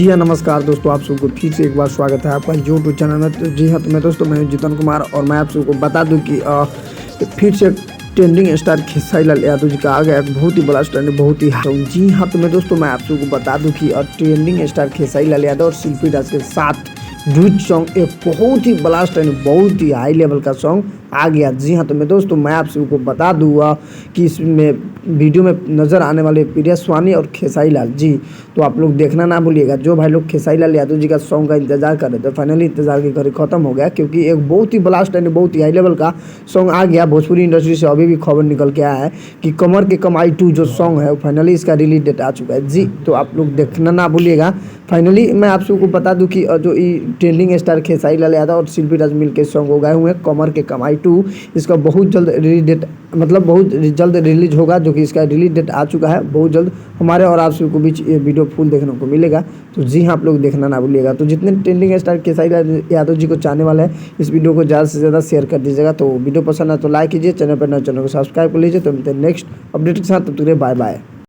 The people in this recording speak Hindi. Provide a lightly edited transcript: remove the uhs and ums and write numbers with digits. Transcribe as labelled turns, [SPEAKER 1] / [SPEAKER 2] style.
[SPEAKER 1] जी हाँ, नमस्कार दोस्तों, आप सबको फिर से एक बार स्वागत है आपका यूट्यूब चैनल में। तो जी हाँ, तो मैं दोस्तों मैं हूं जितन कुमार और मैं आप सबको बता दूं कि फिर से ट्रेंडिंग स्टार खेसारी लाल यादव जी का आ गया एक बहुत ही बड़ा स्टैंड, बहुत ही जी हाँ, तो मैं दोस्तों मैं आप सबको बता दूं कि ट्रेंडिंग स्टार खेसारी लाल यादव और शिल्पी राज के साथ डुएट सॉन्ग एक बहुत ही ब्लास्ट एंड बहुत ही हाई लेवल का सॉन्ग आ गया। जी हाँ, तो मैं दोस्तों मैं आप सबको बता दूंगा कि इसमें वीडियो में नज़र आने वाले प्रिया स्वानी और खेसारी लाल जी, तो आप लोग देखना ना भूलिएगा। जो भाई लोग खेसारी लाल यादव जी का सॉन्ग का इंतजार कर रहे थे, फाइनली इंतजार की घड़ी खत्म हो गया, क्योंकि एक बहुत ही ब्लास्ट एंड बहुत ही हाई लेवल का सॉन्ग आ गया। भोजपुरी इंडस्ट्री से अभी भी खबर निकल के आया है कि कमर के कमाई 2 जो सॉन्ग है फाइनली इसका रिलीज डेट आ चुका है। जी, तो आप लोग देखना ना भूलिएगा। फाइनली मैं आप सबको बता दूं कि जो ट्रेंडिंग स्टार खेसारी लाल यादव और शिल्पी राज मिल के सॉन्ग हो गए हुए हैं कमर के कमाई 2, इसका बहुत जल्द रिलीज डेट बहुत जल्द रिलीज होगा, जो कि इसका रिलीज डेट आ चुका है। बहुत जल्द हमारे और आप सबको बीच ये वीडियो फुल देखने को मिलेगा। तो जी हाँ, आप लोग देखना ना भूलिएगा। तो जितने ट्रेंडिंग स्टार खेसारी लाल यादव जी को चाहने वाले हैं, इस वीडियो को ज़्यादा से ज़्यादा शेयर कर दीजिएगा। तो वीडियो पसंद है तो लाइक कीजिए, चैनल पर नए चैनल को सब्सक्राइब कर लीजिए। तो मिलते हैं नेक्स्ट अपडेट के साथ, तब तक के लिए बाय बाय।